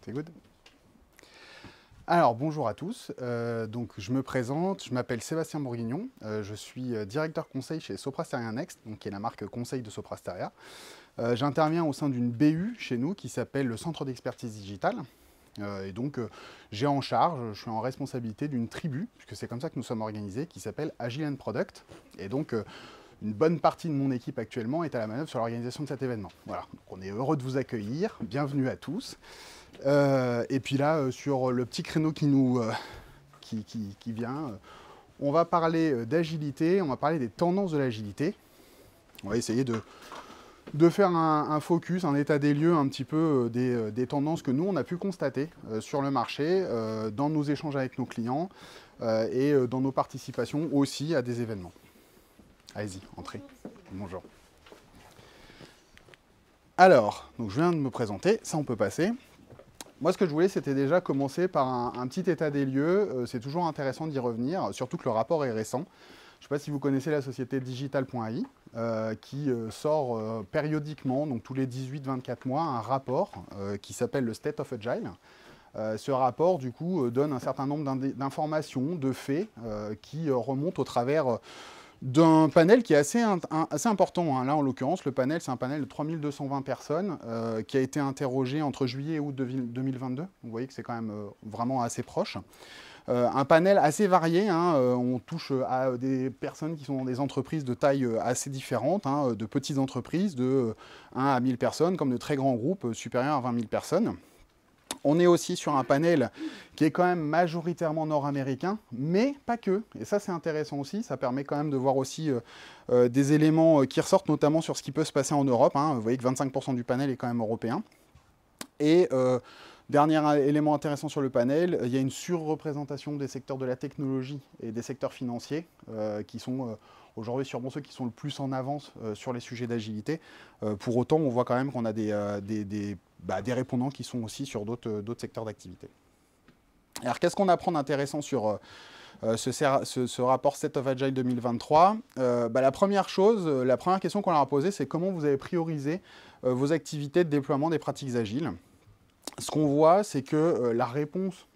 C'est good. Alors, bonjour à tous. Donc, je me présente, je m'appelle Sébastien Bourguignon. Je suis directeur conseil chez Soprasteria Next, donc, qui est la marque conseil de Soprasteria. J'interviens au sein d'une BU chez nous qui s'appelle le Centre d'expertise digitale. Et donc, j'ai en charge, je suis en responsabilité d'une tribu, puisque c'est comme ça que nous sommes organisés, qui s'appelle Agile and Product. Et donc, une bonne partie de mon équipe actuellement est à la manœuvre sur l'organisation de cet événement. Voilà, donc on est heureux de vous accueillir, bienvenue à tous. Et puis là, sur le petit créneau qui vient, on va parler d'agilité, on va parler des tendances de l'agilité. On va essayer de faire un focus, un état des lieux un petit peu des tendances que nous, on a pu constater sur le marché, dans nos échanges avec nos clients et dans nos participations aussi à des événements. Allez-y, entrez. Bonjour. Alors, donc je viens de me présenter, ça on peut passer. Moi, ce que je voulais, c'était déjà commencer par un petit état des lieux. C'est toujours intéressant d'y revenir, surtout que le rapport est récent. Je ne sais pas si vous connaissez la société Digital.ai, qui sort périodiquement, donc tous les 18-24 mois, un rapport qui s'appelle le State of Agile. Ce rapport, du coup, donne un certain nombre d'informations, de faits, qui remontent au travers d'un panel qui est assez important. Hein. Là, en l'occurrence, le panel, c'est un panel de 3220 personnes qui a été interrogé entre juillet et août 2022. Vous voyez que c'est quand même vraiment assez proche. Un panel assez varié. Hein. On touche à des personnes qui sont dans des entreprises de taille assez différentes, hein, de petites entreprises de 1 à 1000 personnes, comme de très grands groupes supérieurs à 20 000 personnes. On est aussi sur un panel qui est quand même majoritairement nord-américain, mais pas que. Et ça, c'est intéressant aussi. Ça permet quand même de voir aussi des éléments qui ressortent, notamment sur ce qui peut se passer en Europe. Hein. Vous voyez que 25% du panel est quand même européen. Et dernier élément intéressant sur le panel, il y a une surreprésentation des secteurs de la technologie et des secteurs financiers qui sont aujourd'hui sûrement ceux qui sont le plus en avance sur les sujets d'agilité. Pour autant, on voit quand même qu'on a des répondants qui sont aussi sur d'autres secteurs d'activité. Alors, qu'est-ce qu'on apprend d'intéressant sur ce rapport State of Agile 2023 ? La première question qu'on leur a posée, c'est comment vous avez priorisé vos activités de déploiement des pratiques agiles. Ce qu'on voit, c'est que la réponse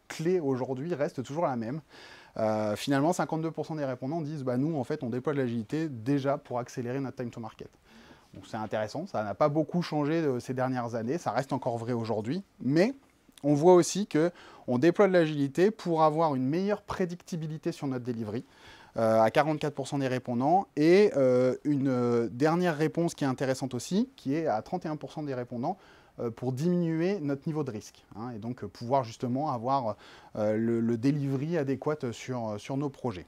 clé aujourd'hui reste toujours la même. Finalement, 52% des répondants disent nous, en fait, on déploie de l'agilité déjà pour accélérer notre time to market. Donc c'est intéressant, ça n'a pas beaucoup changé ces dernières années, ça reste encore vrai aujourd'hui, mais on voit aussi qu'on déploie de l'agilité pour avoir une meilleure prédictibilité sur notre delivery, à 44% des répondants, et une dernière réponse qui est intéressante aussi, qui est à 31% des répondants, pour diminuer notre niveau de risque, hein, et donc pouvoir justement avoir le delivery adéquat sur nos projets.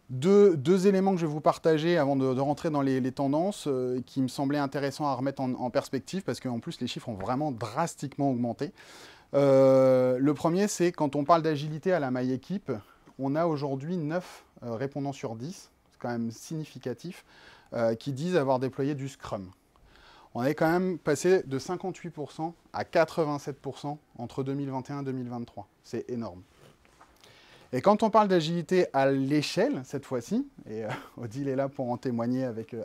Deux éléments que je vais vous partager avant de rentrer dans les tendances qui me semblaient intéressants à remettre en perspective parce qu'en plus les chiffres ont vraiment drastiquement augmenté. Le premier, c'est quand on parle d'agilité à la My Équipe, on a aujourd'hui 9 répondants sur 10, c'est quand même significatif, qui disent avoir déployé du Scrum. On est quand même passé de 58% à 87% entre 2021 et 2023. C'est énorme. Et quand on parle d'agilité à l'échelle, cette fois-ci, et Odile est là pour en témoigner avec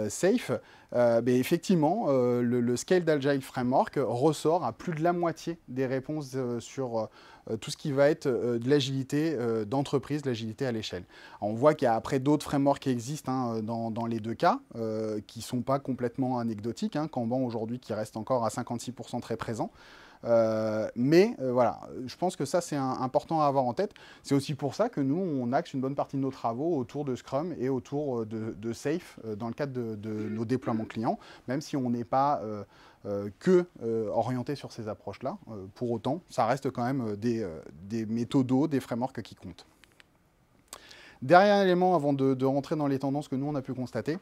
Safe, effectivement, le Scaled Agile Framework ressort à plus de la moitié des réponses sur tout ce qui va être de l'agilité d'entreprise, de l'agilité à l'échelle. On voit qu'il y a après d'autres frameworks qui existent hein, dans les deux cas, qui ne sont pas complètement anecdotiques. Hein, Kanban aujourd'hui qui reste encore à 56% très présent. Voilà, je pense que ça c'est important à avoir en tête. C'est aussi pour ça que nous on axe une bonne partie de nos travaux autour de Scrum et autour de Safe dans le cadre de nos déploiements clients, même si on n'est pas orienté sur ces approches-là. Pour autant, ça reste quand même des méthodos, des frameworks qui comptent. Dernier élément avant de rentrer dans les tendances que nous on a pu constater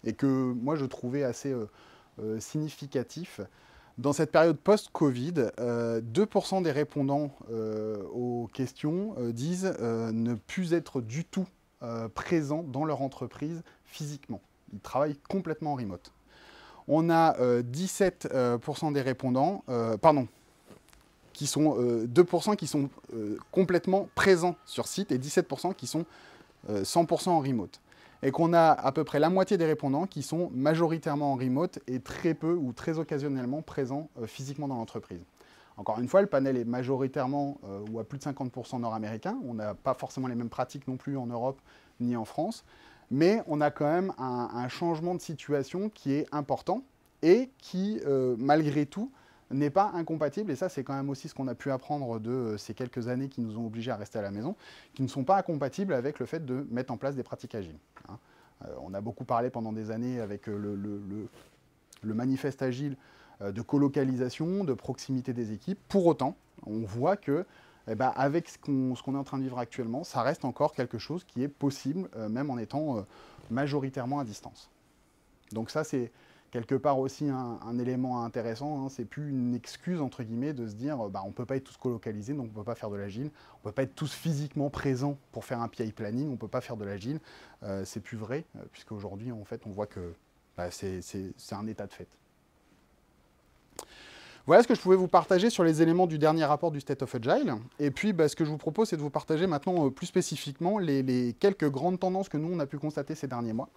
et que moi je trouvais assez significatif. Dans cette période post-Covid, 2% des répondants aux questions disent ne plus être du tout présents dans leur entreprise physiquement. Ils travaillent complètement en remote. On a 17% des répondants, 2% qui sont complètement présents sur site et 17% qui sont 100% en remote. et qu'on a à peu près la moitié des répondants qui sont majoritairement en remote et très peu ou très occasionnellement présents physiquement dans l'entreprise. Encore une fois, le panel est majoritairement ou à plus de 50% nord-américain. On n'a pas forcément les mêmes pratiques non plus en Europe ni en France, mais on a quand même un changement de situation qui est important et qui, malgré tout, n'est pas incompatible, et ça c'est quand même aussi ce qu'on a pu apprendre de ces quelques années qui nous ont obligés à rester à la maison, qui ne sont pas incompatibles avec le fait de mettre en place des pratiques agiles. Hein. On a beaucoup parlé pendant des années avec le manifeste agile de colocalisation, de proximité des équipes. Pour autant, on voit que avec ce qu'on est en train de vivre actuellement, ça reste encore quelque chose qui est possible, même en étant majoritairement à distance. Donc ça, c'est quelque part aussi un élément intéressant. Hein. C'est plus une excuse, entre guillemets, de se dire on ne peut pas être tous colocalisés, donc on ne peut pas faire de l'agile. On ne peut pas être tous physiquement présents pour faire un PI planning, on ne peut pas faire de l'agile. C'est plus vrai, puisqu'aujourd'hui, en fait, on voit que c'est un état de fait. Voilà ce que je pouvais vous partager sur les éléments du dernier rapport du State of Agile. Et puis, ce que je vous propose, c'est de vous partager maintenant plus spécifiquement les quelques grandes tendances que nous, on a pu constater ces derniers mois.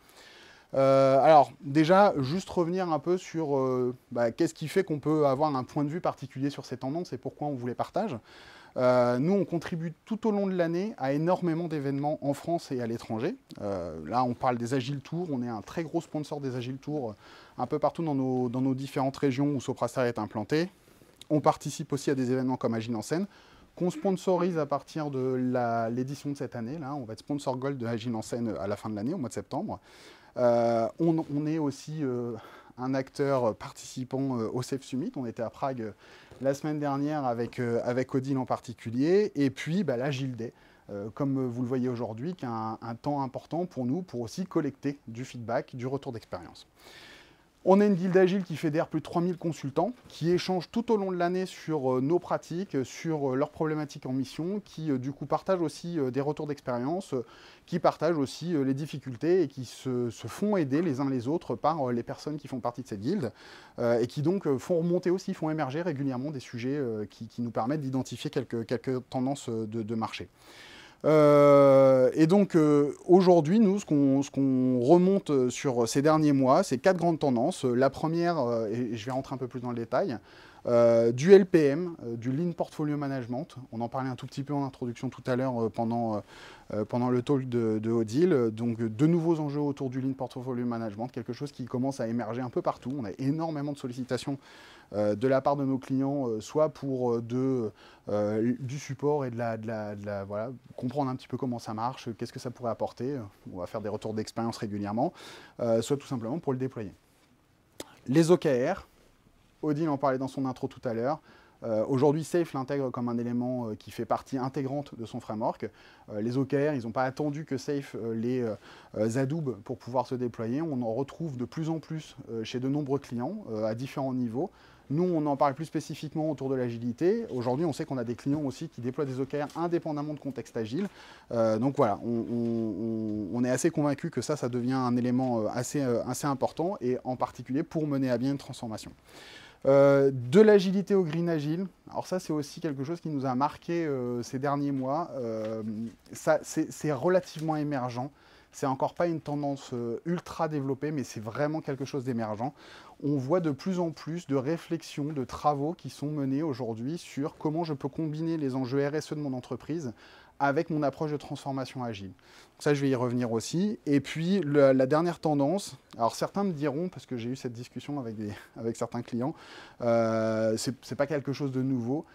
Alors, déjà, juste revenir un peu sur qu'est-ce qui fait qu'on peut avoir un point de vue particulier sur ces tendances et pourquoi on vous les partage. Nous, on contribue tout au long de l'année à énormément d'événements en France et à l'étranger. Là, on parle des Agile Tours. On est un très gros sponsor des Agile Tours un peu partout dans nos différentes régions où Soprastar est implanté. On participe aussi à des événements comme Agile en scène, qu'on sponsorise à partir de l'édition de cette année. Là, on va être sponsor Gold de Agile en scène à la fin de l'année, au mois de septembre. On est aussi un acteur participant au Safe Summit. On était à Prague la semaine dernière avec Odile en particulier. Et puis l'Agile Day, comme vous le voyez aujourd'hui, qui est un temps important pour nous pour aussi collecter du feedback, du retour d'expérience. On a une guilde agile qui fédère plus de 3000 consultants, qui échangent tout au long de l'année sur nos pratiques, sur leurs problématiques en mission, qui du coup partagent aussi des retours d'expérience, qui partagent aussi les difficultés et qui se font aider les uns les autres par les personnes qui font partie de cette guilde et qui donc font remonter aussi, font émerger régulièrement des sujets qui nous permettent d'identifier quelques tendances de marché. Et donc aujourd'hui, nous, ce qu'on remonte sur ces derniers mois, c'est 4 grandes tendances. La première, et je vais rentrer un peu plus dans le détail, du LPM, du Lean Portfolio Management. On en parlait un tout petit peu en introduction tout à l'heure pendant le talk de Odile. Donc de nouveaux enjeux autour du Lean Portfolio Management, quelque chose qui commence à émerger un peu partout. On a énormément de sollicitations de la part de nos clients, soit pour du support et voilà, comprendre un petit peu comment ça marche, qu'est-ce que ça pourrait apporter. On va faire des retours d'expérience régulièrement, soit tout simplement pour le déployer. Les OKR, Odile en parlait dans son intro tout à l'heure. Aujourd'hui, Safe l'intègre comme un élément qui fait partie intégrante de son framework. Les OKR, ils n'ont pas attendu que Safe les adoube pour pouvoir se déployer. On en retrouve de plus en plus chez de nombreux clients à différents niveaux. Nous, on en parle plus spécifiquement autour de l'agilité. Aujourd'hui, on sait qu'on a des clients aussi qui déploient des OKR indépendamment de contexte agile. Donc voilà, on est assez convaincu que ça devient un élément assez important et en particulier pour mener à bien une transformation. De l'agilité au green agile, alors ça c'est aussi quelque chose qui nous a marqué ces derniers mois. C'est relativement émergent. C'est encore pas une tendance ultra développée, mais c'est vraiment quelque chose d'émergent. On voit de plus en plus de réflexions, de travaux qui sont menés aujourd'hui sur comment je peux combiner les enjeux RSE de mon entreprise avec mon approche de transformation agile. Donc ça, je vais y revenir aussi. Et puis, la dernière tendance, alors certains me diront, parce que j'ai eu cette discussion avec certains clients, c'est pas quelque chose de nouveau.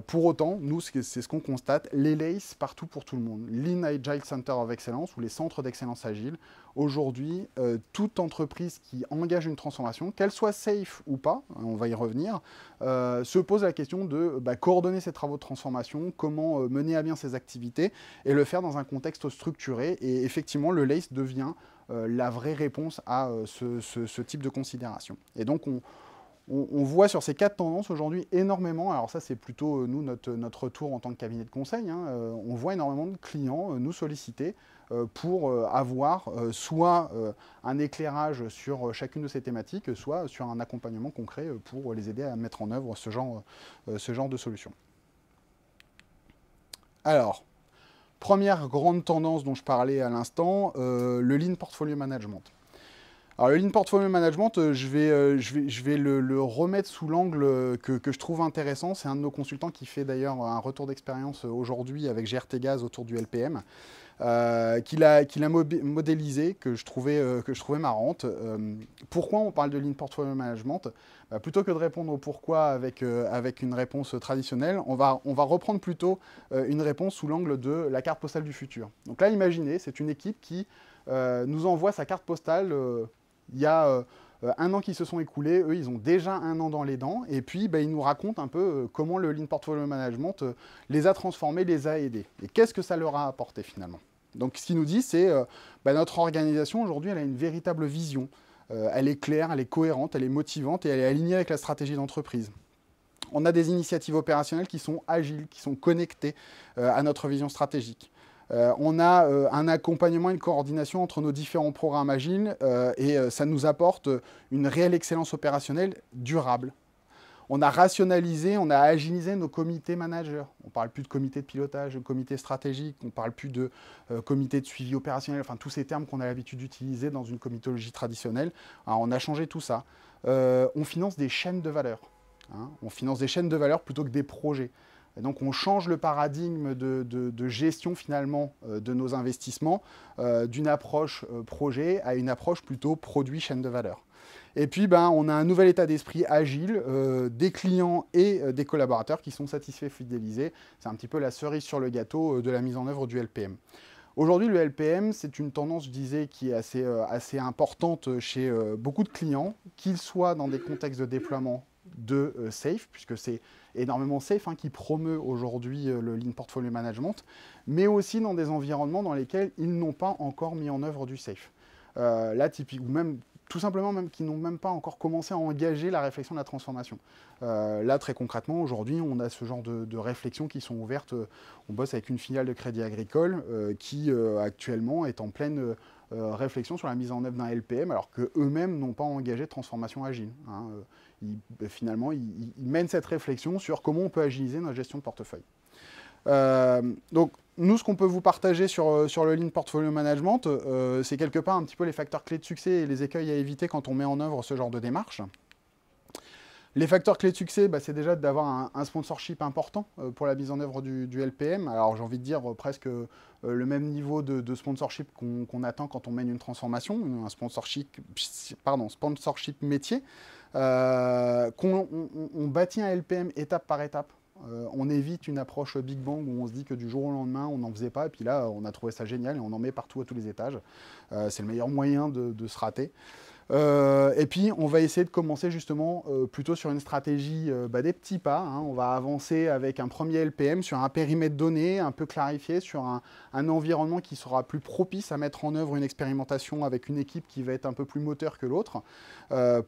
Pour autant, nous, c'est ce qu'on constate, les LACE partout pour tout le monde. Lean Agile Center of Excellence, ou les centres d'excellence agile. Aujourd'hui, toute entreprise qui engage une transformation, qu'elle soit safe ou pas, on va y revenir, se pose la question de coordonner ses travaux de transformation, comment mener à bien ses activités, et le faire dans un contexte structuré. Et effectivement, le LACE devient la vraie réponse à ce type de considération. Et donc, on voit sur ces 4 tendances aujourd'hui énormément, alors ça c'est plutôt nous notre retour en tant que cabinet de conseil, hein, on voit énormément de clients nous solliciter pour avoir soit un éclairage sur chacune de ces thématiques, soit sur un accompagnement concret pour les aider à mettre en œuvre ce genre de solution. Alors, Première grande tendance dont je parlais à l'instant, le Lean Portfolio Management. Alors le Lean Portfolio Management, je vais le remettre sous l'angle que je trouve intéressant. C'est un de nos consultants qui fait d'ailleurs un retour d'expérience aujourd'hui avec GRT Gaz autour du LPM, qu'il a modélisé, que je trouvais marrante. Pourquoi on parle de Lean Portfolio Management? Plutôt que de répondre au pourquoi avec une réponse traditionnelle, on va reprendre plutôt une réponse sous l'angle de la carte postale du futur. Donc là, imaginez, c'est une équipe qui nous envoie sa carte postale. Il y a un an qui se sont écoulés, eux ils ont déjà un an dans les dents, et puis ils nous racontent un peu comment le Lean Portfolio Management les a transformés, les a aidés. Et qu'est-ce que ça leur a apporté finalement? Donc ce qu'ils nous disent, c'est notre organisation aujourd'hui, elle a une véritable vision. Elle est claire, elle est cohérente, elle est motivante et elle est alignée avec la stratégie d'entreprise. On a des initiatives opérationnelles qui sont agiles, qui sont connectées à notre vision stratégique. On a un accompagnement, une coordination entre nos différents programmes agiles et ça nous apporte une réelle excellence opérationnelle durable. On a rationalisé, on a agilisé nos comités managers. On ne parle plus de comité de pilotage, de comité stratégique, on ne parle plus de comité de suivi opérationnel, enfin tous ces termes qu'on a l'habitude d'utiliser dans une comitologie traditionnelle. Alors, on a changé tout ça. On finance des chaînes de valeur. Hein. On finance des chaînes de valeur plutôt que des projets. Et donc on change le paradigme de gestion finalement de nos investissements d'une approche projet à une approche plutôt produit chaîne de valeur. Et puis on a un nouvel état d'esprit agile des clients et des collaborateurs qui sont satisfaits, fidélisés. C'est un petit peu la cerise sur le gâteau de la mise en œuvre du LPM. Aujourd'hui, le LPM, c'est une tendance, je disais, qui est assez importante chez beaucoup de clients, qu'ils soient dans des contextes de déploiement de SAFe, puisque c'est énormément SAFe qui promeut aujourd'hui le Lean Portfolio Management, mais aussi dans des environnements dans lesquels ils n'ont pas encore mis en œuvre du SAFe. Là, typiquement, ou même tout simplement même qui n'ont même pas encore commencé à engager la réflexion de la transformation. Là, très concrètement, aujourd'hui, on a ce genre de réflexions qui sont ouvertes. On bosse avec une filiale de Crédit Agricole qui, actuellement, est en pleine réflexion sur la mise en œuvre d'un LPM, alors qu'eux-mêmes n'ont pas engagé de transformation agile. Hein. Finalement, ils mènent cette réflexion sur comment on peut agiliser notre gestion de portefeuille. Donc, nous, ce qu'on peut vous partager sur le Lean Portfolio Management, c'est quelque part un petit peu les facteurs clés de succès et les écueils à éviter quand on met en œuvre ce genre de démarche. Les facteurs clés de succès, c'est déjà d'avoir un sponsorship important pour la mise en œuvre du LPM. Alors, j'ai envie de dire presque le même niveau de sponsorship qu'on attend quand on mène une transformation, un sponsorship métier. On bâtit un LPM étape par étape. On évite une approche Big Bang où on se dit que du jour au lendemain, on n'en faisait pas. Et puis là, on a trouvé ça génial et on en met partout à tous les étages. C'est le meilleur moyen de se rater. Et puis, on va essayer de commencer justement plutôt sur une stratégie des petits pas. Hein. On va avancer avec un premier LPM sur un périmètre donné, un peu clarifié, sur un environnement qui sera plus propice à mettre en œuvre une expérimentation avec une équipe qui va être un peu plus moteur que l'autre,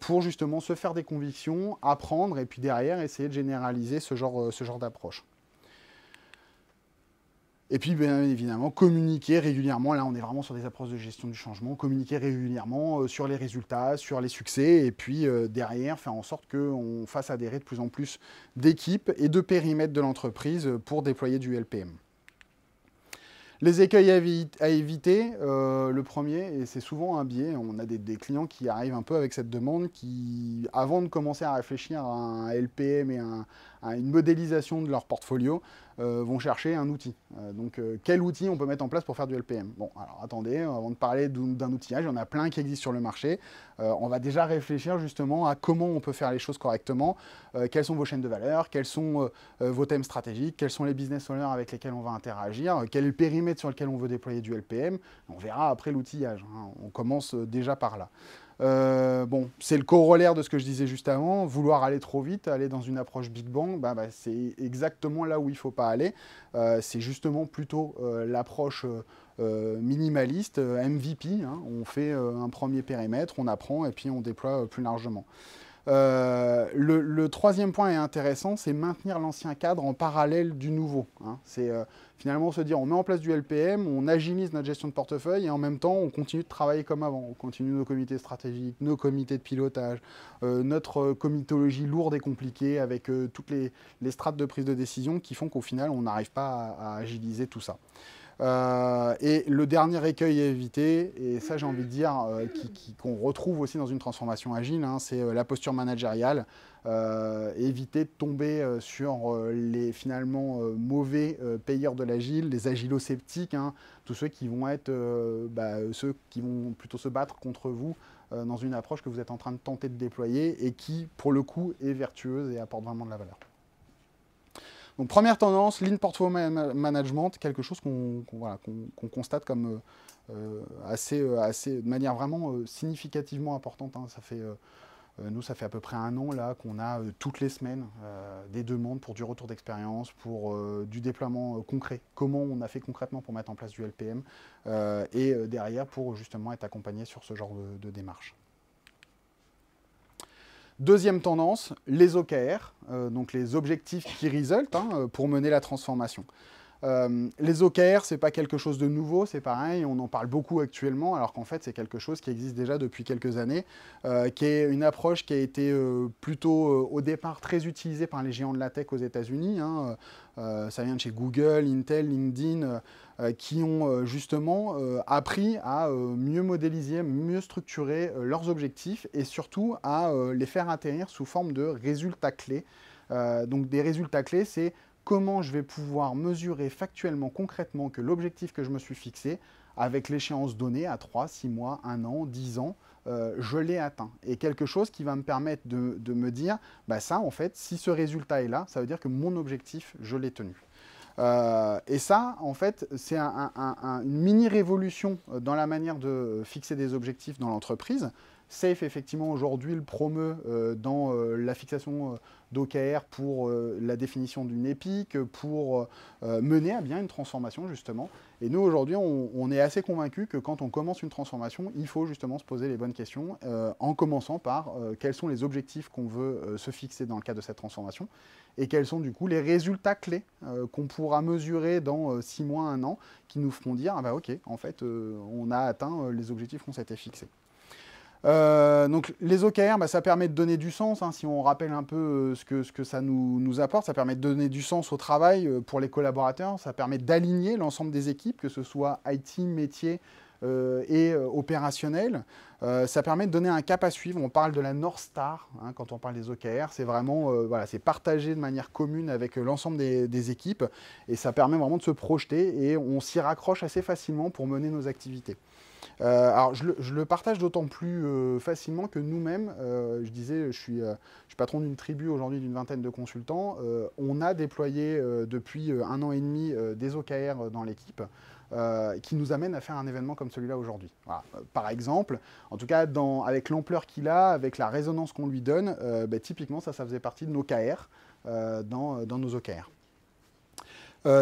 pour justement se faire des convictions, apprendre et puis derrière essayer de généraliser ce genre d'approche. Et puis, bien évidemment, communiquer régulièrement. Là, on est vraiment sur des approches de gestion du changement. Communiquer régulièrement sur les résultats, sur les succès. Et puis, derrière, faire en sorte qu'on fasse adhérer de plus en plus d'équipes et de périmètres de l'entreprise pour déployer du LPM. Les écueils à éviter, le premier, et c'est souvent un biais, on a des clients qui arrivent un peu avec cette demande, qui, avant de commencer à réfléchir à un LPM et à une modélisation de leur portfolio, vont chercher un outil. Donc, quel outil on peut mettre en place pour faire du LPM? Bon, alors attendez, avant de parler d'un outillage, il y en a plein qui existent sur le marché. On va déjà réfléchir justement à comment on peut faire les choses correctement, quelles sont vos chaînes de valeur, quels sont vos thèmes stratégiques, quels sont les business owners avec lesquels on va interagir, quel est le périmètre sur lequel on veut déployer du LPM. On verra après l'outillage. Hein. On commence déjà par là. Bon, c'est le corollaire de ce que je disais juste avant, vouloir aller trop vite, aller dans une approche Big Bang, c'est exactement là où il ne faut pas aller. C'est justement plutôt l'approche minimaliste, MVP. Hein. On fait un premier périmètre, on apprend et puis on déploie plus largement. Le troisième point est intéressant, c'est maintenir l'ancien cadre en parallèle du nouveau. Hein. C'est finalement se dire, on met en place du LPM, on agilise notre gestion de portefeuille et en même temps, on continue de travailler comme avant. On continue nos comités stratégiques, nos comités de pilotage, notre comitologie lourde et compliquée avec toutes les strates de prise de décision qui font qu'au final, on n'arrive pas à agiliser tout ça. Et le dernier écueil à éviter, et ça j'ai envie de dire, qu'on retrouve aussi dans une transformation agile, hein, c'est la posture managériale. Éviter de tomber sur les finalement mauvais payeurs de l'agile, les agilo-sceptiques, hein, tous ceux qui vont être ceux qui vont plutôt se battre contre vous dans une approche que vous êtes en train de tenter de déployer et qui, pour le coup, est vertueuse et apporte vraiment de la valeur. Donc première tendance, Lean Portfolio Management, quelque chose qu'on constate comme de manière vraiment significativement importante. Hein. Nous, ça fait à peu près un an là qu'on a toutes les semaines des demandes pour du retour d'expérience, pour du déploiement concret. Comment on a fait concrètement pour mettre en place du LPM et derrière pour justement être accompagné sur ce genre de démarche. Deuxième tendance, les OKR, donc les objectifs qui résultent pour mener la transformation. Les OKR, ce n'est pas quelque chose de nouveau, c'est pareil, on en parle beaucoup actuellement, alors qu'en fait, c'est quelque chose qui existe déjà depuis quelques années, qui est une approche qui a été plutôt, au départ, très utilisée par les géants de la tech aux États-Unis. Hein, ça vient de chez Google, Intel, LinkedIn, qui ont justement appris à mieux modéliser, mieux structurer leurs objectifs et surtout à les faire atterrir sous forme de résultats clés. Donc des résultats clés, c'est comment je vais pouvoir mesurer factuellement, concrètement, que l'objectif que je me suis fixé, avec l'échéance donnée à 3, 6 mois, 1 an, 10 ans, je l'ai atteint. Et quelque chose qui va me permettre de me dire, bah ça, en fait, si ce résultat est là, ça veut dire que mon objectif, je l'ai tenu. Et ça, en fait, c'est une mini-révolution dans la manière de fixer des objectifs dans l'entreprise. SAFe, effectivement, aujourd'hui, le promeut dans la fixation d'OKR pour la définition d'une épique, pour mener à bien une transformation, justement. Et nous, aujourd'hui, on est assez convaincus que quand on commence une transformation, il faut justement se poser les bonnes questions, en commençant par quels sont les objectifs qu'on veut se fixer dans le cadre de cette transformation, et quels sont, du coup, les résultats clés qu'on pourra mesurer dans 6 mois, 1 an, qui nous feront dire, ah bah ok, en fait, on a atteint les objectifs qu'on s'était fixés. Donc les OKR, ça permet de donner du sens, hein, si on rappelle un peu ce que ça nous apporte, ça permet de donner du sens au travail pour les collaborateurs, ça permet d'aligner l'ensemble des équipes, que ce soit IT, métier et opérationnel. Ça permet de donner un cap à suivre, on parle de la North Star hein, quand on parle des OKR, c'est vraiment c'est partagé de manière commune avec l'ensemble des équipes et ça permet vraiment de se projeter et on s'y raccroche assez facilement pour mener nos activités. Alors, je le partage d'autant plus facilement que nous-mêmes, je disais, je suis patron d'une tribu aujourd'hui d'une vingtaine de consultants. On a déployé depuis 1 an et demi des OKR dans l'équipe qui nous amènent à faire un événement comme celui-là aujourd'hui. Voilà. Par exemple, en tout cas, avec l'ampleur qu'il a, avec la résonance qu'on lui donne, typiquement, ça faisait partie de nos KR dans nos OKR.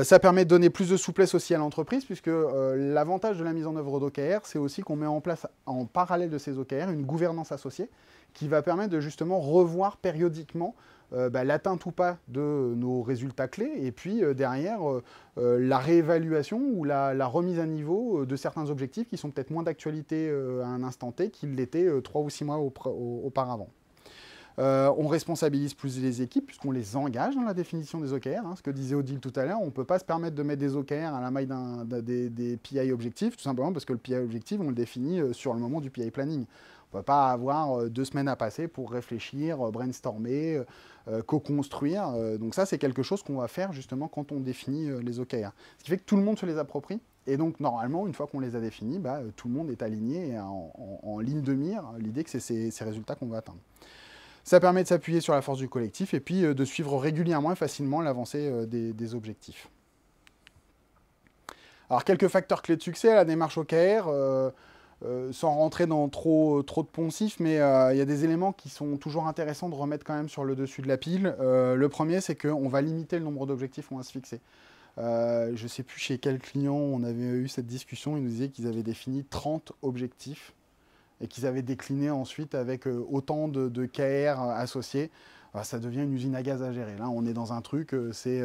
Ça permet de donner plus de souplesse aussi à l'entreprise, puisque l'avantage de la mise en œuvre d'OKR, c'est aussi qu'on met en place, en parallèle de ces OKR, une gouvernance associée qui va permettre de justement revoir périodiquement l'atteinte ou pas de nos résultats clés, et puis derrière, la réévaluation ou la remise à niveau de certains objectifs qui sont peut-être moins d'actualité à un instant T qu'ils l'étaient 3 ou 6 mois auparavant. On responsabilise plus les équipes puisqu'on les engage dans la définition des OKR. Hein, ce que disait Odile tout à l'heure, on ne peut pas se permettre de mettre des OKR à la maille des PI objectifs, tout simplement parce que le PI objectif, on le définit sur le moment du PI planning. On ne peut pas avoir 2 semaines à passer pour réfléchir, brainstormer, co-construire. Donc ça, c'est quelque chose qu'on va faire justement quand on définit les OKR. Ce qui fait que tout le monde se les approprie. Et donc, normalement, une fois qu'on les a définis, tout le monde est aligné et en ligne de mire. L'idée que c'est ces résultats qu'on va atteindre. Ça permet de s'appuyer sur la force du collectif et puis de suivre régulièrement et facilement l'avancée des objectifs. Alors, quelques facteurs clés de succès à la démarche OKR, sans rentrer dans trop de poncifs, mais il y a des éléments qui sont toujours intéressants de remettre quand même sur le dessus de la pile. Le premier, c'est qu'on va limiter le nombre d'objectifs qu'on va se fixer. Je ne sais plus chez quel client on avait eu cette discussion, ils nous disaient qu'ils avaient défini 30 objectifs et qu'ils avaient décliné ensuite avec autant de KR associés. Alors, ça devient une usine à gaz à gérer. Là, on est dans un truc, c'est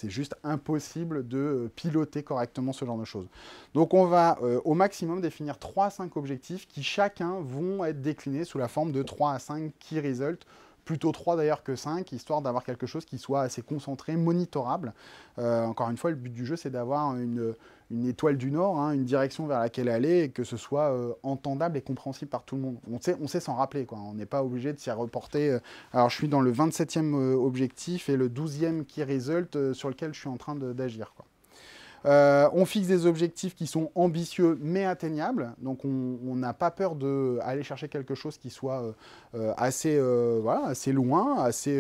juste impossible de piloter correctement ce genre de choses. Donc, on va au maximum définir 3 à 5 objectifs qui chacun vont être déclinés sous la forme de 3 à 5 key results plutôt 3 d'ailleurs que 5, histoire d'avoir quelque chose qui soit assez concentré, monitorable. Encore une fois, le but du jeu, c'est d'avoir une étoile du Nord, hein, une direction vers laquelle aller, et que ce soit entendable et compréhensible par tout le monde. On sait s'en rappeler, quoi. On n'est pas obligé de s'y reporter. Alors, je suis dans le 27e objectif et le 12e key result sur lequel je suis en train d'agir, quoi. On fixe des objectifs qui sont ambitieux mais atteignables, donc on n'a pas peur d'aller chercher quelque chose qui soit assez, voilà, assez loin, assez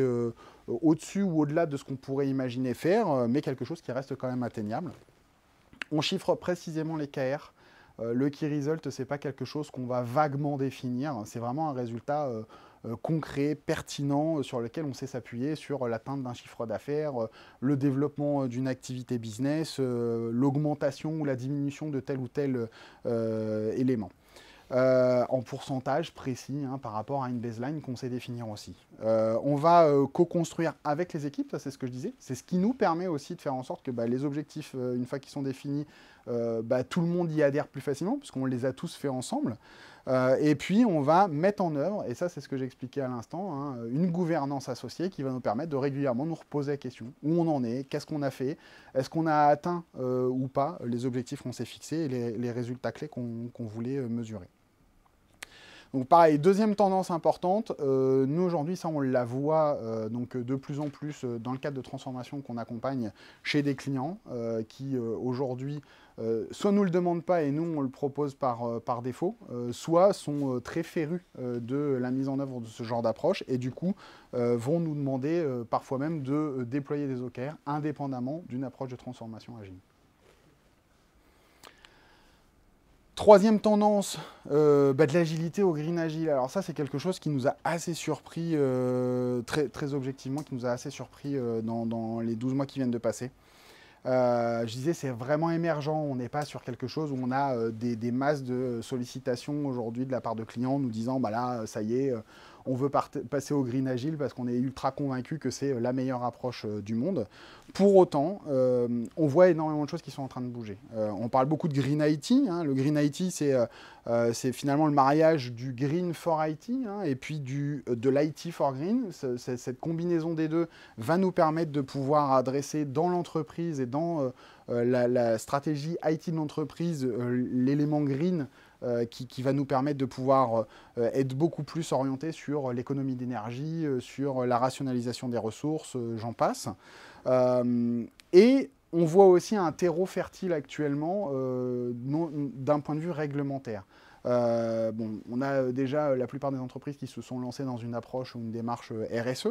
au-dessus ou au-delà de ce qu'on pourrait imaginer faire, mais quelque chose qui reste quand même atteignable. On chiffre précisément les KR. Le key result, ce n'est pas quelque chose qu'on va vaguement définir, c'est vraiment un résultat concret, pertinent, sur lequel on sait s'appuyer sur l'atteinte d'un chiffre d'affaires, le développement d'une activité business, l'augmentation ou la diminution de tel ou tel élément. En pourcentage précis, hein, par rapport à une baseline qu'on sait définir aussi. On va co-construire avec les équipes, ça c'est ce que je disais. C'est ce qui nous permet aussi de faire en sorte que les objectifs, une fois qu'ils sont définis, tout le monde y adhère plus facilement, puisqu'on les a tous faits ensemble. Et puis on va mettre en œuvre, et ça c'est ce que j'expliquais à l'instant, hein, une gouvernance associée qui va nous permettre de régulièrement nous reposer la question. Où on en est, qu'est-ce qu'on a fait, est-ce qu'on a atteint ou pas les objectifs qu'on s'est fixés et les résultats clés qu'on voulait mesurer. Donc pareil, deuxième tendance importante, nous aujourd'hui, ça on la voit donc de plus en plus dans le cadre de transformation qu'on accompagne chez des clients qui aujourd'hui soit nous le demandent pas et nous on le propose par défaut, soit sont très férus de la mise en œuvre de ce genre d'approche et du coup vont nous demander parfois même de déployer des OKR indépendamment d'une approche de transformation agile. Troisième tendance, de l'agilité au green agile. Alors ça, c'est quelque chose qui nous a assez surpris, très objectivement, qui nous a assez surpris dans les 12 mois qui viennent de passer. Je disais, c'est vraiment émergent. On n'est pas sur quelque chose où on a des masses de sollicitations aujourd'hui de la part de clients nous disant, bah là, ça y est, on veut passer au green agile parce qu'on est ultra convaincu que c'est la meilleure approche du monde. Pour autant, on voit énormément de choses qui sont en train de bouger. On parle beaucoup de Green IT. Hein. Le Green IT, c'est finalement le mariage du Green for IT hein, et puis de l'IT for Green. Cette combinaison des deux va nous permettre de pouvoir adresser dans l'entreprise et dans la stratégie IT de l'entreprise l'élément green qui va nous permettre de pouvoir être beaucoup plus orienté sur l'économie d'énergie, sur la rationalisation des ressources, j'en passe. Et on voit aussi un terreau fertile actuellement d'un point de vue réglementaire. On a déjà la plupart des entreprises qui se sont lancées dans une approche ou une démarche RSE.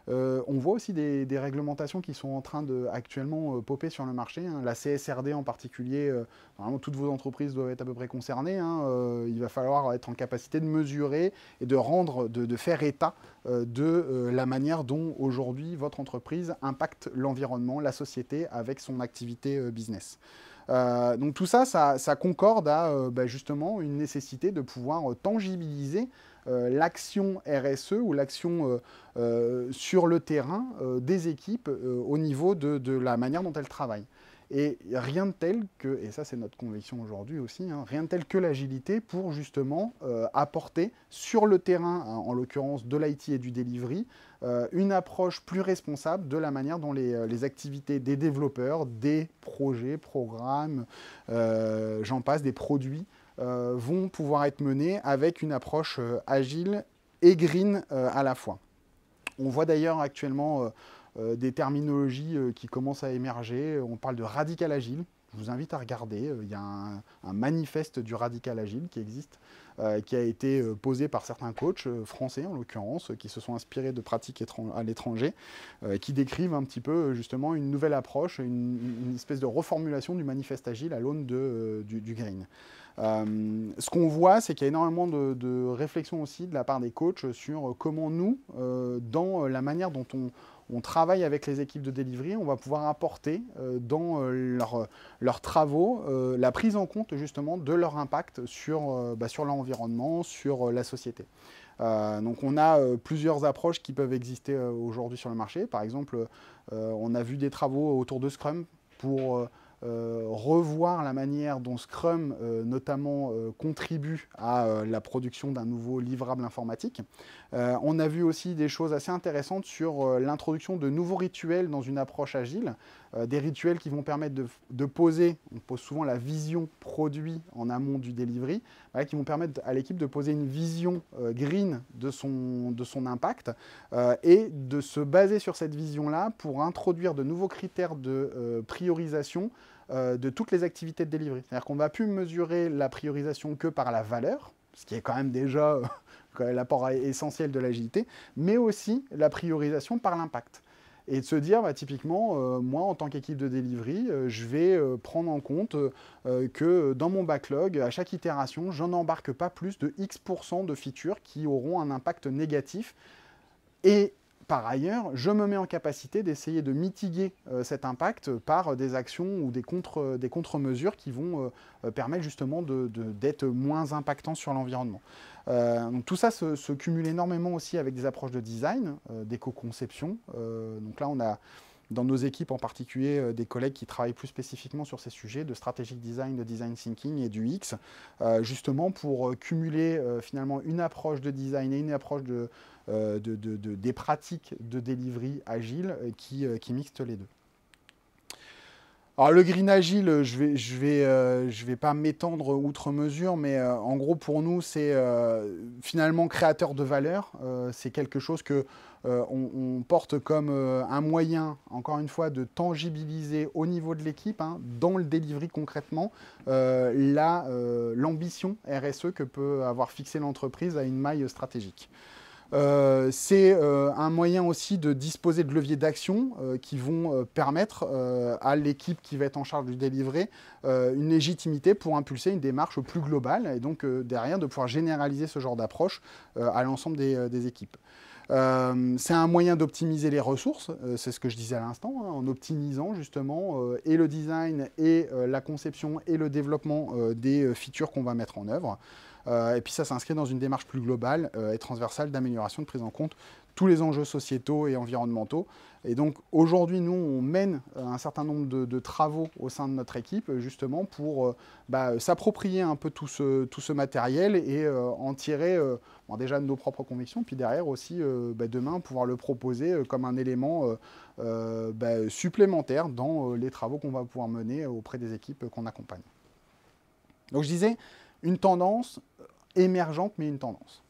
On voit aussi des réglementations qui sont en train de actuellement popper sur le marché. Hein. La CSRD en particulier, normalement toutes vos entreprises doivent être à peu près concernées. Hein. Il va falloir être en capacité de mesurer et de faire état de la manière dont aujourd'hui votre entreprise impacte l'environnement, la société avec son activité business. Donc tout ça, ça concorde à justement une nécessité de pouvoir tangibiliser l'action RSE ou l'action sur le terrain des équipes au niveau de la manière dont elles travaillent. Et rien de tel que, et ça c'est notre conviction aujourd'hui aussi, hein, rien de tel que l'agilité pour justement apporter sur le terrain, hein, en l'occurrence de l'IT et du delivery, une approche plus responsable de la manière dont les activités des développeurs, des projets, programmes, j'en passe, des produits, vont pouvoir être menées avec une approche agile et green à la fois. On voit d'ailleurs actuellement des terminologies qui commencent à émerger. On parle de radical agile. Je vous invite à regarder. Il y a un manifeste du radical agile qui existe, qui a été posé par certains coachs français, en l'occurrence, qui se sont inspirés de pratiques à l'étranger, qui décrivent un petit peu justement une nouvelle approche, une espèce de reformulation du manifeste agile à l'aune du green. Ce qu'on voit, c'est qu'il y a énormément de réflexions aussi de la part des coachs sur comment nous, dans la manière dont on travaille avec les équipes de delivery, on va pouvoir apporter dans leurs travaux la prise en compte justement de leur impact sur l'environnement, sur la société. Donc on a plusieurs approches qui peuvent exister aujourd'hui sur le marché. Par exemple, on a vu des travaux autour de Scrum pour revoir la manière dont Scrum, notamment, contribue à la production d'un nouveau livrable informatique. On a vu aussi des choses assez intéressantes sur l'introduction de nouveaux rituels dans une approche agile, des rituels qui vont permettre de poser, on pose souvent la vision produit en amont du delivery, voilà, qui vont permettre à l'équipe de poser une vision green de son impact et de se baser sur cette vision-là pour introduire de nouveaux critères de priorisation de toutes les activités de delivery. C'est-à-dire qu'on ne va plus mesurer la priorisation que par la valeur, ce qui est quand même déjà l'apport essentiel de l'agilité, mais aussi la priorisation par l'impact. Et de se dire, bah, typiquement, moi, en tant qu'équipe de delivery, je vais prendre en compte que dans mon backlog, à chaque itération, je n'embarque pas plus de X% de features qui auront un impact négatif. Et par ailleurs, je me mets en capacité d'essayer de mitiguer cet impact par des actions ou des contre-mesures qui vont permettre justement d'être moins impactants sur l'environnement. Donc tout ça se cumule énormément aussi avec des approches de design, d'éco-conception. Donc là, on a dans nos équipes en particulier des collègues qui travaillent plus spécifiquement sur ces sujets de strategic design, de design thinking et du X, justement pour cumuler finalement une approche de design et une approche des pratiques de delivery agile qui mixent les deux. Alors le Green Agile, je vais pas m'étendre outre mesure, mais en gros pour nous c'est finalement créateur de valeur. C'est quelque chose que on porte comme un moyen, encore une fois, de tangibiliser au niveau de l'équipe, hein, dans le delivery concrètement, l'ambition RSE que peut avoir fixé l'entreprise à une maille stratégique. C'est un moyen aussi de disposer de leviers d'action qui vont permettre à l'équipe qui va être en charge du delivery une légitimité pour impulser une démarche plus globale et donc derrière de pouvoir généraliser ce genre d'approche à l'ensemble des équipes. C'est un moyen d'optimiser les ressources, c'est ce que je disais à l'instant, hein, en optimisant justement et le design et la conception et le développement des features qu'on va mettre en œuvre. Et puis ça s'inscrit dans une démarche plus globale et transversale d'amélioration, de prise en compte tous les enjeux sociétaux et environnementaux. Et donc aujourd'hui, nous, on mène un certain nombre de travaux au sein de notre équipe, justement pour s'approprier un peu tout ce matériel et en tirer déjà de nos propres convictions, puis derrière aussi, demain, pouvoir le proposer comme un élément supplémentaire dans les travaux qu'on va pouvoir mener auprès des équipes qu'on accompagne. Donc je disais, une tendance émergente, mais une tendance.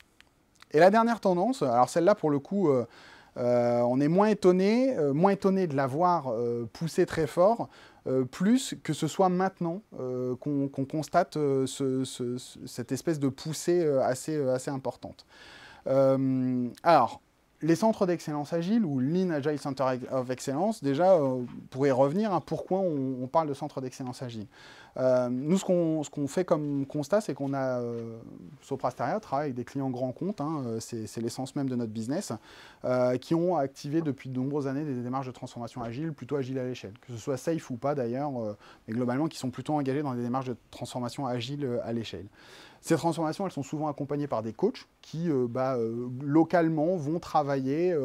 Et la dernière tendance, alors celle-là, pour le coup, on est moins étonné de la voir pousser très fort, plus que ce soit maintenant qu'on constate cette espèce de poussée assez importante. Alors, les centres d'excellence agile ou Lean Agile Center of Excellence, déjà, pour y revenir, hein, pourquoi on parle de centre d'excellence agile? Nous, ce qu'on fait comme constat, c'est qu'on a Sopra Steria travaille avec des clients grands comptes, hein, c'est l'essence même de notre business, qui ont activé depuis de nombreuses années des démarches de transformation agile, plutôt agile à l'échelle, que ce soit safe ou pas d'ailleurs, mais globalement qui sont plutôt engagés dans des démarches de transformation agile à l'échelle. Ces transformations, elles sont souvent accompagnées par des coachs qui, localement, vont travailler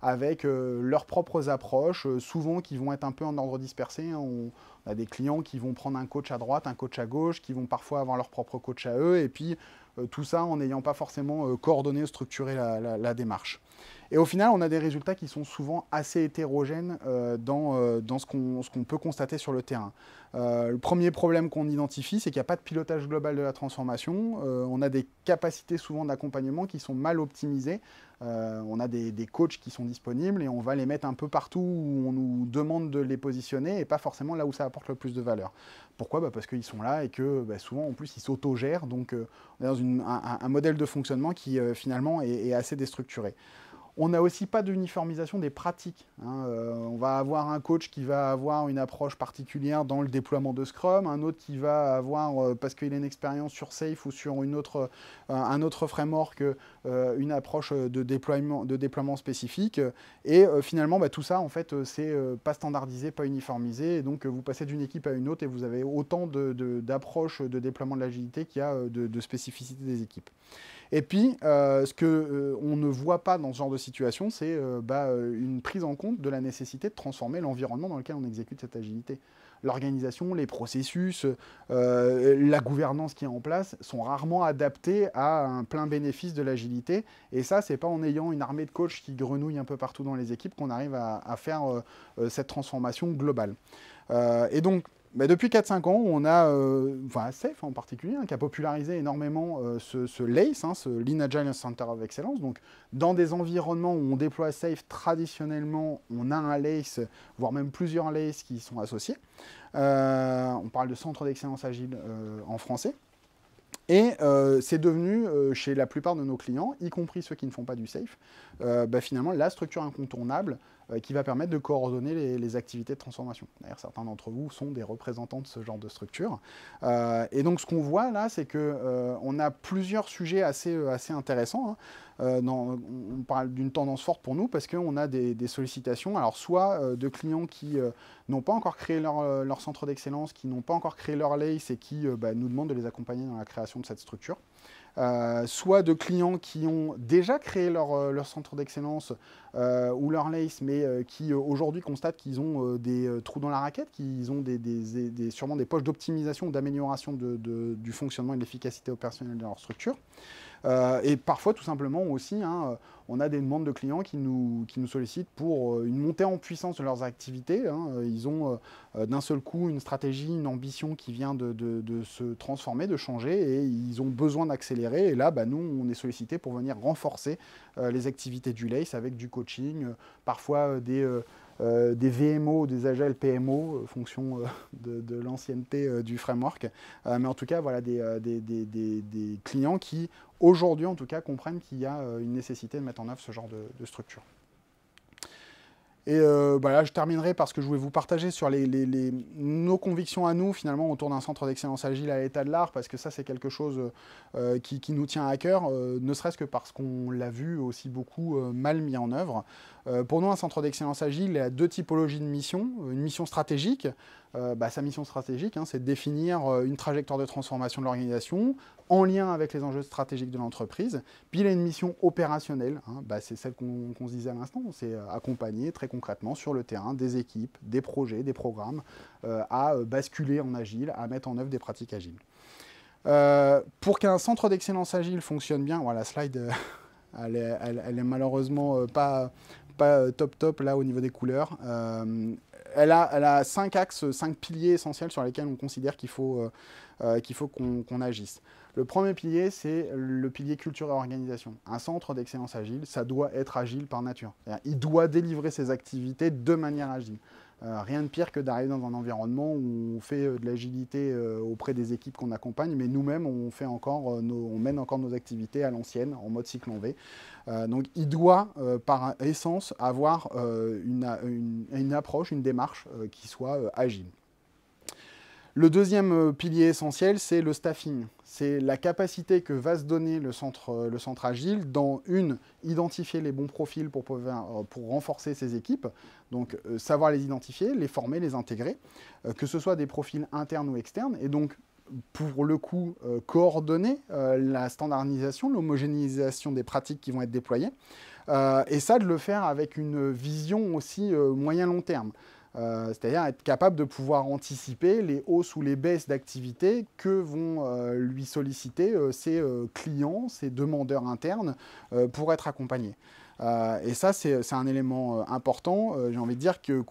avec leurs propres approches, souvent qui vont être un peu en ordre dispersé. On a des clients qui vont prendre un coach à droite, un coach à gauche, qui vont parfois avoir leur propre coach à eux, et puis tout ça en n'ayant pas forcément coordonné ou structuré la démarche. Et au final, on a des résultats qui sont souvent assez hétérogènes dans ce qu'on peut constater sur le terrain. Le premier problème qu'on identifie, c'est qu'il n'y a pas de pilotage global de la transformation. On a des capacités souvent d'accompagnement qui sont mal optimisées. On a des coachs qui sont disponibles et on va les mettre un peu partout où on nous demande de les positionner et pas forcément là où ça apporte le plus de valeur. Pourquoi ? Parce qu'ils sont là et que souvent en plus ils s'autogèrent. Donc on est dans un modèle de fonctionnement qui finalement est assez déstructuré. On n'a aussi pas d'uniformisation des pratiques. Hein. On va avoir un coach qui va avoir une approche particulière dans le déploiement de Scrum, un autre qui va avoir, parce qu'il a une expérience sur Safe ou sur un autre framework, une approche de déploiement spécifique. Et finalement, tout ça, en fait, c'est pas standardisé, pas uniformisé. Et donc, vous passez d'une équipe à une autre et vous avez autant d'approches de déploiement de l'agilité qu'il y a de spécificité des équipes. Et puis, ce qu'on ne voit pas dans ce genre de situation, c'est une prise en compte de la nécessité de transformer l'environnement dans lequel on exécute cette agilité. l'organisation, les processus, la gouvernance qui est en place sont rarement adaptés à un plein bénéfice de l'agilité. Et ça, c'est pas en ayant une armée de coachs qui grenouillent un peu partout dans les équipes qu'on arrive à faire cette transformation globale. Et donc, depuis 4-5 ans, on a, SAFe en particulier, qui a popularisé énormément ce LACE, ce Lean Agile Center of Excellence. Donc, dans des environnements où on déploie SAFe, traditionnellement, on a un LACE, voire même plusieurs LACE qui sont associés. On parle de centre d'excellence agile en français. Et c'est devenu, chez la plupart de nos clients, y compris ceux qui ne font pas du SAFe, finalement la structure incontournable qui va permettre de coordonner les activités de transformation. D'ailleurs, certains d'entre vous sont des représentants de ce genre de structure. Et donc, ce qu'on voit là, c'est qu'on a plusieurs sujets assez intéressants. On parle d'une tendance forte pour nous parce qu'on a des sollicitations, alors soit de clients qui n'ont pas encore créé leur centre d'excellence, qui n'ont pas encore créé leur LACE et qui nous demandent de les accompagner dans la création de cette structure. Soit de clients qui ont déjà créé leur centre d'excellence ou leur LACE, mais qui aujourd'hui constatent qu'ils ont des trous dans la raquette, qu'ils ont sûrement des poches d'optimisation ou d'amélioration du fonctionnement et de l'efficacité opérationnelle de leur structure. Et parfois, tout simplement aussi, on a des demandes de clients qui nous sollicitent pour une montée en puissance de leurs activités. Ils ont d'un seul coup une stratégie, une ambition qui vient de se transformer, de changer, et ils ont besoin d'accélérer. Et là, nous, on est sollicité pour venir renforcer les activités du LACE avec du coaching, parfois des VMO, des Agile PMO, fonction de l'ancienneté du framework. Mais en tout cas, voilà, des clients qui, aujourd'hui en tout cas, comprennent qu'il y a une nécessité de mettre en œuvre ce genre de structure. Et là, je terminerai parce que je voulais vous partager sur nos convictions à nous, finalement, autour d'un centre d'excellence agile à l'état de l'art, parce que ça, c'est quelque chose qui nous tient à cœur, ne serait-ce que parce qu'on l'a vu aussi beaucoup mal mis en œuvre. Pour nous, un centre d'excellence agile, il a deux typologies de missions. Une mission stratégique, sa mission stratégique, c'est de définir une trajectoire de transformation de l'organisation en lien avec les enjeux stratégiques de l'entreprise. Puis il a une mission opérationnelle, c'est celle qu'on se disait à l'instant, c'est accompagner très concrètement sur le terrain des équipes, des projets, des programmes, à basculer en agile, à mettre en œuvre des pratiques agiles. Pour qu'un centre d'excellence agile fonctionne bien, voilà, la slide, elle est malheureusement pas top là au niveau des couleurs. Elle a 5 axes, 5 piliers essentiels sur lesquels on considère qu'il faut qu'on agisse. Le premier pilier, c'est le pilier culture et organisation. Un centre d'excellence agile, ça doit être agile par nature. Il doit délivrer ses activités de manière agile. Rien de pire que d'arriver dans un environnement où on fait de l'agilité auprès des équipes qu'on accompagne, mais nous-mêmes, on mène encore nos activités à l'ancienne, en mode cycle en V. Donc, il doit, par essence, avoir une approche, une démarche qui soit agile. Le deuxième pilier essentiel, c'est le staffing. C'est la capacité que va se donner le centre agile dans, identifier les bons profils pour renforcer ses équipes, donc savoir les identifier, les former, les intégrer, que ce soit des profils internes ou externes, et donc pour le coup coordonner la standardisation, l'homogénéisation des pratiques qui vont être déployées, et ça de le faire avec une vision aussi moyen-long terme. C'est-à-dire être capable de pouvoir anticiper les hausses ou les baisses d'activité que vont lui solliciter ses clients, ses demandeurs internes pour être accompagnés. Et ça, c'est un élément important. J'ai envie de dire que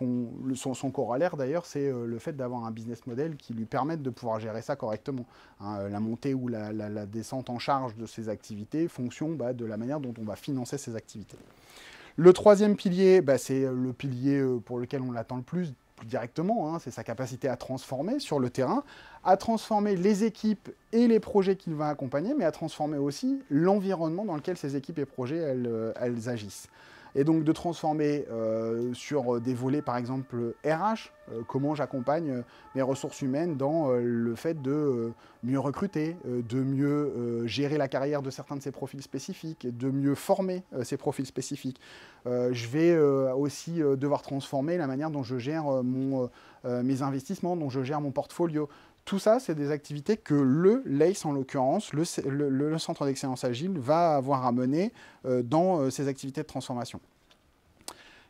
son corollaire, d'ailleurs, c'est le fait d'avoir un business model qui lui permette de pouvoir gérer ça correctement. La montée ou la descente en charge de ses activités fonction de la manière dont on va financer ses activités. Le troisième pilier, c'est le pilier pour lequel on l'attend le plus directement, c'est sa capacité à transformer sur le terrain, à transformer les équipes et les projets qu'il va accompagner, mais à transformer aussi l'environnement dans lequel ces équipes et projets elles agissent. Et donc de transformer sur des volets, par exemple RH, comment j'accompagne mes ressources humaines dans le fait de mieux recruter, de mieux gérer la carrière de certains de ces profils spécifiques, de mieux former ces profils spécifiques. Je vais aussi devoir transformer la manière dont je gère mes investissements, dont je gère mon portfolio. Tout ça, c'est des activités que le LACE, en l'occurrence, le Centre d'Excellence Agile, va avoir à mener dans ses activités de transformation.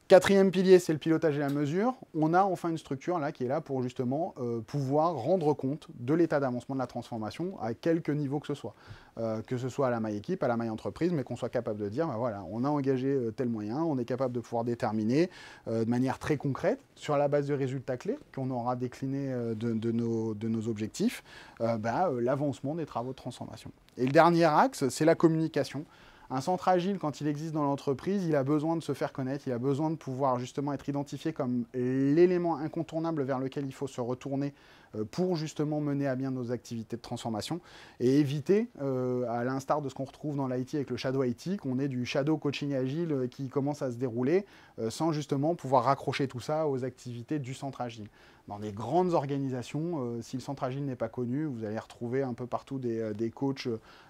Quatrième pilier, c'est le pilotage et la mesure. On a enfin une structure là qui est là pour justement pouvoir rendre compte de l'état d'avancement de la transformation à quelque niveau que ce soit à la maille équipe, à la maille entreprise, mais qu'on soit capable de dire, ben voilà, on a engagé tel moyen, on est capable de pouvoir déterminer de manière très concrète, sur la base de résultats clés qu'on aura déclinés de nos objectifs, l'avancement des travaux de transformation. Et le dernier axe, c'est la communication. Un centre agile, quand il existe dans l'entreprise, il a besoin de se faire connaître, il a besoin de pouvoir justement être identifié comme l'élément incontournable vers lequel il faut se retourner pour justement mener à bien nos activités de transformation et éviter, à l'instar de ce qu'on retrouve dans l'IT avec le shadow IT, qu'on ait du shadow coaching agile qui commence à se dérouler sans justement pouvoir raccrocher tout ça aux activités du centre agile. Dans des grandes organisations, si le centre agile n'est pas connu, vous allez retrouver un peu partout des coachs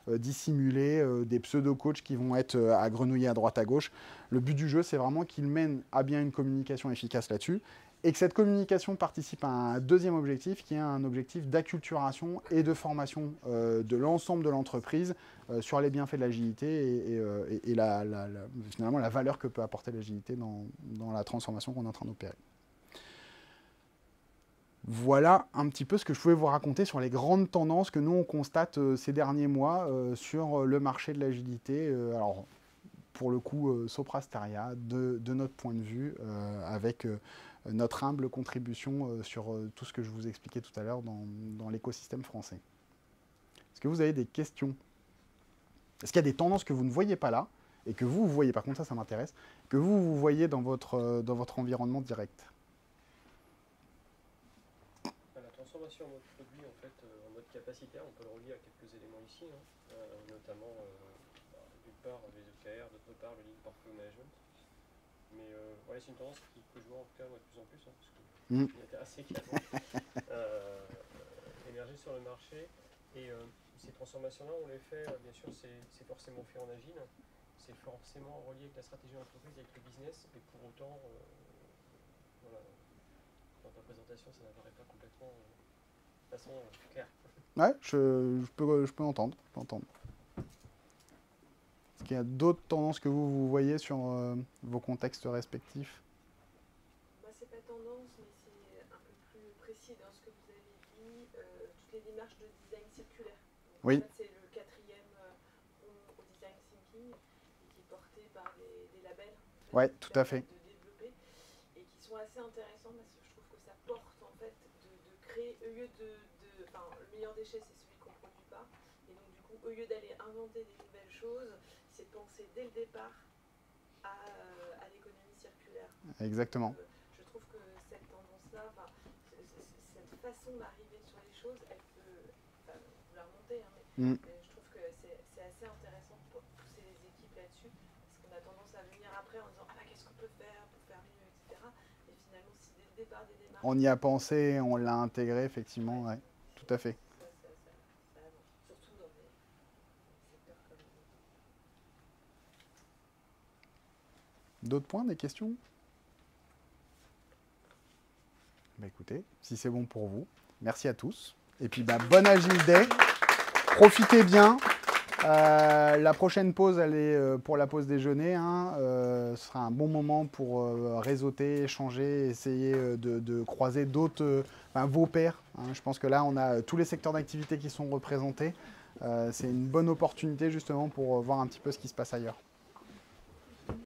dissimulés, des pseudo-coachs qui vont être à grenouiller à droite à gauche. Le but du jeu, c'est vraiment qu'ils mènent à bien une communication efficace là-dessus et que cette communication participe à un deuxième objectif qui est un objectif d'acculturation et de formation de l'ensemble de l'entreprise sur les bienfaits de l'agilité et finalement la valeur que peut apporter l'agilité dans la transformation qu'on est en train d'opérer. Voilà un petit peu ce que je pouvais vous raconter sur les grandes tendances que nous on constate ces derniers mois sur le marché de l'agilité. Alors pour le coup, Sopra Steria, de notre point de vue, avec notre humble contribution sur tout ce que je vous expliquais tout à l'heure dans l'écosystème français. Est-ce que vous avez des questions? Est-ce qu'il y a des tendances que vous ne voyez pas là et que vous voyez, par contre ça m'intéresse, que vous voyez dans votre environnement direct? La transformation en mode produit, en fait, en mode capacitaire, on peut le relier à quelques éléments ici, notamment d'une part les OKR, d'autre part le Lean Portfolio Management. Mais ouais, c'est une tendance que je vois en tout cas moi, de plus en plus, parce que je m'y intéresse également, émerger sur le marché. Et ces transformations-là, on les fait, bien sûr, c'est forcément fait en agile, c'est forcément relié avec la stratégie d'entreprise, avec le business, et pour autant, voilà, dans ta présentation, ça n'apparaît pas complètement de façon claire. Ouais, je peux entendre. Est-ce qu'il y a d'autres tendances que vous voyez sur vos contextes respectifs? C'est pas tendance, mais c'est un peu plus précis dans ce que vous avez dit, toutes les démarches de design circulaire. Donc, oui. En fait, c'est le quatrième au design thinking qui est porté par des labels. Oui, tout à fait. De développer et qui sont assez intéressants parce que je trouve que ça porte en fait de créer, au lieu le meilleur déchet c'est celui qu'on ne produit pas. Et donc du coup, au lieu d'aller inventer des nouvelles choses, c'est penser dès le départ à l'économie circulaire. Exactement. Je trouve que cette tendance-là, cette façon d'arriver sur les choses, elle peut vous la remonter, mais je trouve que c'est assez intéressant pour pousser les équipes là-dessus, parce qu'on a tendance à venir après en disant qu'est-ce qu'on peut faire pour faire mieux, etc. Et finalement, si dès le départ des démarches... On y a pensé, on l'a intégré, effectivement, ouais, tout à fait. Ça avance, surtout dans des secteurs comme... D'autres points, des questions? Écoutez, si c'est bon pour vous, merci à tous. Et puis, bonne Agile Day. Profitez bien. La prochaine pause, elle est pour la pause déjeuner. Ce sera un bon moment pour réseauter, échanger, essayer de croiser d'autres, vos pairs. Je pense que là, on a tous les secteurs d'activité qui sont représentés. C'est une bonne opportunité justement pour voir un petit peu ce qui se passe ailleurs.